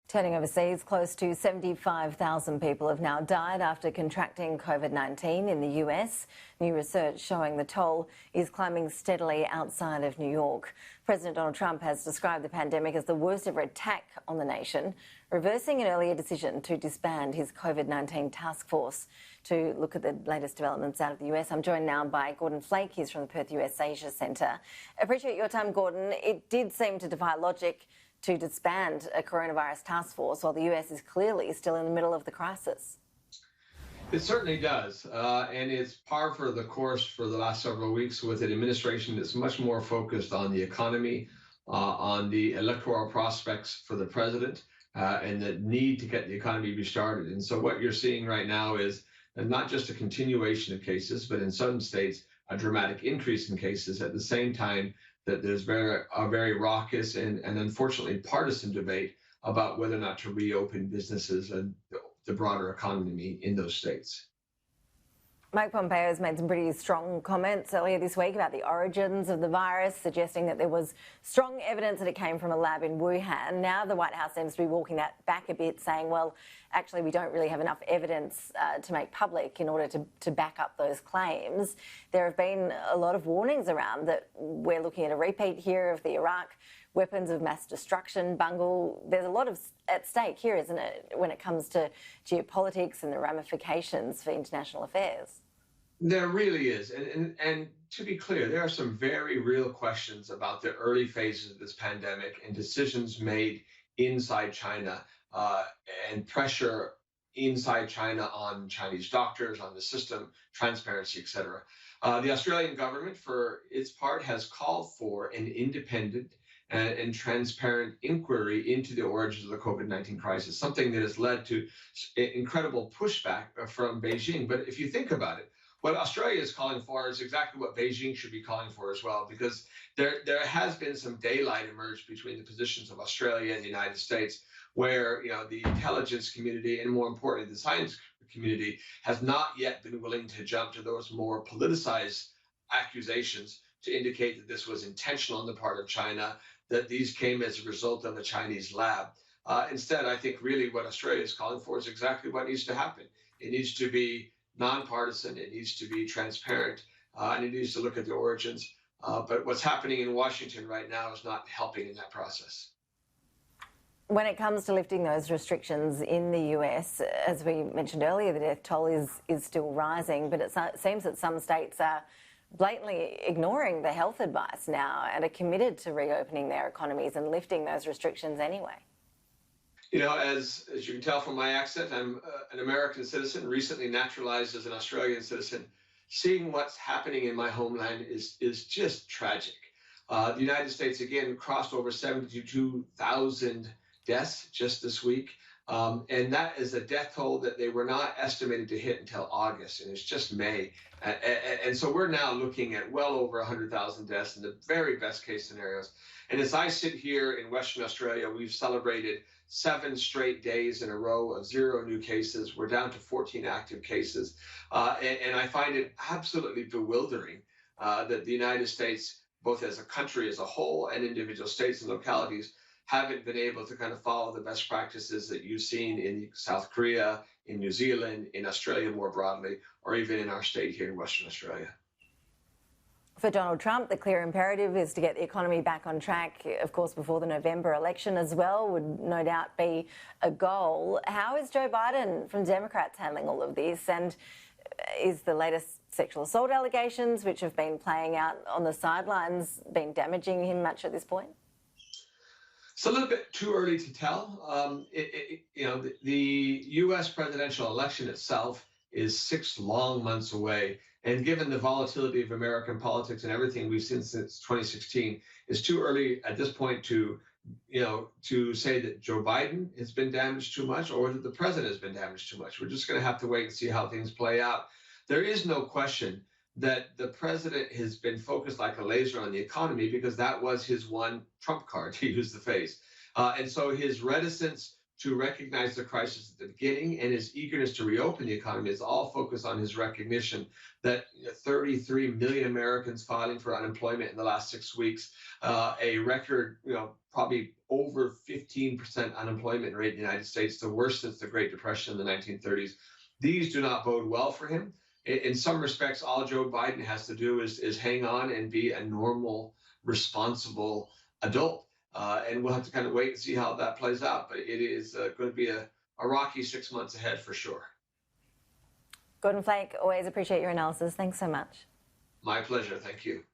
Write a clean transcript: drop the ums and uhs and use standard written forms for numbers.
Turning overseas, close to 75,000 people have now died after contracting COVID-19 in the US. New research showing the toll is climbing steadily outside of New York. President Donald Trump has described the pandemic as the worst ever attack on the nation, reversing an earlier decision to disband his COVID-19 task force. To look at the latest developments out of the US, I'm joined now by Gordon Flake. He's from the Perth US Asia Centre. Appreciate your time, Gordon. It did seem to defy logic to disband a coronavirus task force while the US is clearly still in the middle of the crisis. It certainly does, and it's par for the course for the last several weeks with an administration that's much more focused on the economy, on the electoral prospects for the president, and the need to get the economy restarted. And so what you're seeing right now is not just a continuation of cases, but in some states, a dramatic increase in cases at the same time that there's a very raucous and unfortunately partisan debate about whether or not to reopen businesses and the broader economy in those states. Mike Pompeo has made some pretty strong comments earlier this week about the origins of the virus, suggesting that there was strong evidence that it came from a lab in Wuhan. Now the White House seems to be walking that back a bit, saying, well, actually, we don't really have enough evidence to make public in order to back up those claims. There have been a lot of warnings around that we're looking at a repeat here of the Iraq weapons of mass destruction bungle. There's a lot at stake here, isn't it, when it comes to geopolitics and the ramifications for international affairs? There really is. And to be clear, there are some very real questions about the early phases of this pandemic and decisions made inside China and pressure inside China on Chinese doctors, on the system, transparency, et cetera. The Australian government, for its part, has called for an independent and transparent inquiry into the origins of the COVID-19 crisis, something that has led to incredible pushback from Beijing. But if you think about it, what Australia is calling for is exactly what Beijing should be calling for as well, because there has been some daylight emerged between the positions of Australia and the United States, where the intelligence community and more importantly the science community has not yet been willing to jump to those more politicized accusations to indicate that this was intentional on the part of China, that these came as a result of a Chinese lab. Instead, I think really what Australia is calling for is exactly what needs to happen. It needs to be nonpartisan, it needs to be transparent, and it needs to look at the origins. But what's happening in Washington right now is not helping in that process. When it comes to lifting those restrictions in the US, as we mentioned earlier, the death toll is still rising, but it seems that some states are blatantly ignoring the health advice now and are committed to reopening their economies and lifting those restrictions anyway. As you can tell from my accent, I'm an American citizen, recently naturalized as an Australian citizen. Seeing what's happening in my homeland is just tragic. The United States, again, crossed over 72,000 deaths just this week. And that is a death toll that they were not estimated to hit until August, and it's just May. And so we're now looking at well over 100,000 deaths in the very best case scenarios. And as I sit here in Western Australia, we've celebrated 7 straight days in a row of 0 new cases. We're down to 14 active cases. And I find it absolutely bewildering that the United States, both as a country as a whole and individual states and localities, haven't been able to kind of follow the best practices that you've seen in South Korea, in New Zealand, in Australia more broadly, or even in our state here in Western Australia. For Donald Trump, the clear imperative is to get the economy back on track, of course, before the November election as well, would no doubt be a goal. How is Joe Biden from Democrats handling all of this? And is the latest sexual assault allegations, which have been playing out on the sidelines, been damaging him much at this point? It's a little bit too early to tell. The U.S. presidential election itself is 6 long months away. And given the volatility of American politics and everything we've seen since 2016, it's too early at this point to say that Joe Biden has been damaged too much or that the president has been damaged too much. We're just going to have to wait and see how things play out. There is no question that the president has been focused like a laser on the economy because that was his one trump card, to use the phrase. And so his reticence to recognize the crisis at the beginning and his eagerness to reopen the economy is all focused on his recognition that 33 million Americans filing for unemployment in the last 6 weeks, a record, probably over 15% unemployment rate in the United States, the worst since the Great Depression in the 1930s. These do not bode well for him. In some respects, all Joe Biden has to do is hang on and be a normal, responsible adult. And we'll have to kind of wait and see how that plays out. But it is going to be a rocky 6 months ahead for sure. Gordon Flake, always appreciate your analysis. Thanks so much. My pleasure. Thank you.